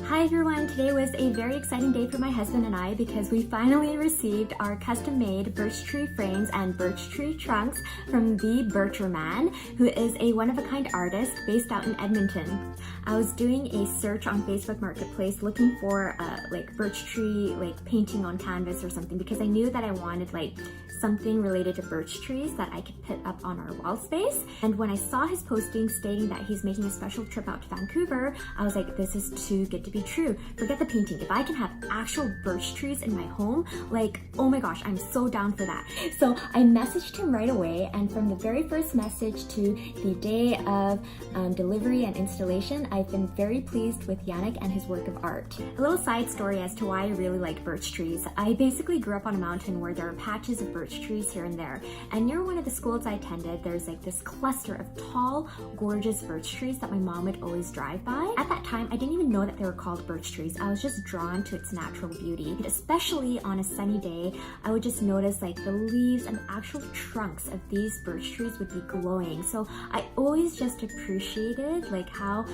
Hi everyone, today was a very exciting day for my husband and I because we finally received our custom-made birch tree frames and birch tree trunks from the Bircherman, who is a one-of-a-kind artist based out in Edmonton. I was doing a search on Facebook Marketplace looking for like birch tree painting on canvas or something because I knew that I wanted something related to birch trees that I could put up on our wall space. And when I saw his posting stating that he's making a special trip out to Vancouver, I was like, this is too good to be true. Forget the painting. If I can have actual birch trees in my home, oh my gosh, I'm so down for that. So I messaged him right away, and from the very first message to the day of delivery and installation, I've been very pleased with Yannick and his work of art. A little side story as to why I really like birch trees. I basically grew up on a mountain where there are patches of birch trees here and there, and near one of the schools I attended, there's this cluster of tall, gorgeous birch trees that my mom would always drive by. At that time, I didn't even know that they were called birch trees. I was just drawn to its natural beauty. Especially on a sunny day, I would just notice the leaves and the actual trunks of these birch trees would be glowing. So I always just appreciated how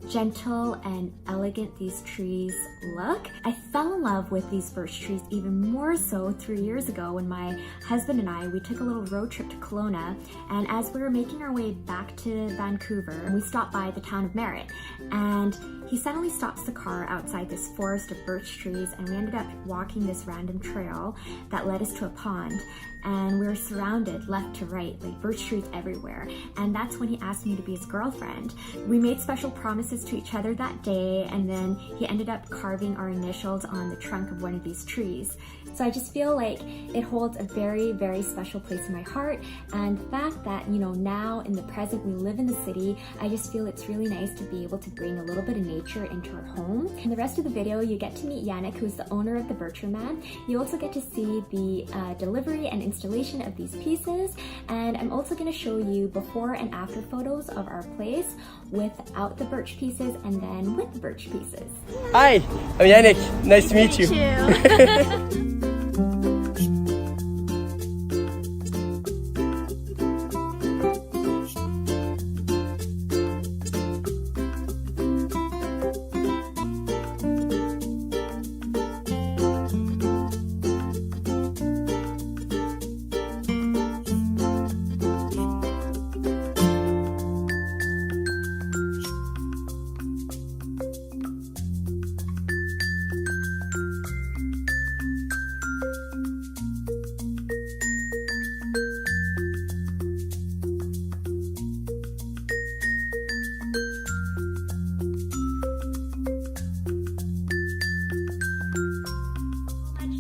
gentle and elegant these trees look. I fell in love with these birch trees even more so 3 years ago when my husband and we took a little road trip to Kelowna, and as we were making our way back to Vancouver, we stopped by the town of Merritt, and he suddenly stops the car outside this forest of birch trees, and we ended up walking this random trail that led us to a pond, and we were surrounded left to right, birch trees everywhere. And that's when he asked me to be his girlfriend. We made special promises to each other that day, and then he ended up carving our initials on the trunk of one of these trees. So I just feel like it holds a very, very special place in my heart. And the fact that, now in the present we live in the city, I just feel it's really nice to be able to bring a little bit of nature into our home. In the rest of the video, you get to meet Yannick, who's the owner of the Bircherman. You also get to see the delivery and installation of these pieces. And I'm also going to show you before and after photos of our place without the birch pieces and then with the birch pieces. Hi, I'm Yannick. Nice to meet you.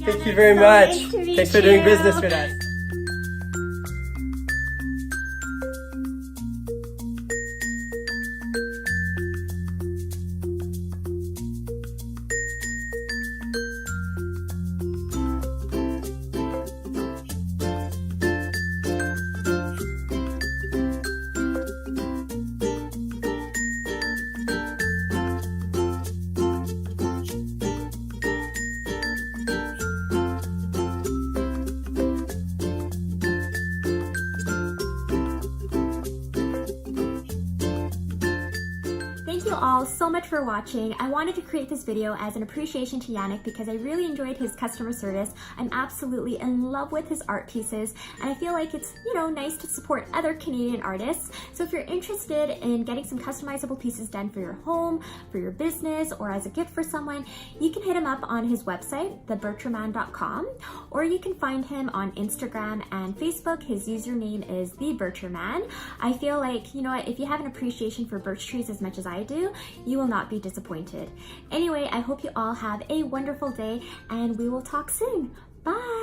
Thank you very much. Thanks for doing business with us. Thank you all so much for watching. I wanted to create this video as an appreciation to Yannick because I really enjoyed his customer service. I'm absolutely in love with his art pieces, and I feel like it's, nice to support other Canadian artists. So if you're interested in getting some customizable pieces done for your home, for your business, or as a gift for someone, you can hit him up on his website, thebircherman.com, or you can find him on Instagram and Facebook. His username is thebircherman. I feel like, if you have an appreciation for birch trees as much as I do, you will not be disappointed. Anyway, I hope you all have a wonderful day, and we will talk soon. Bye!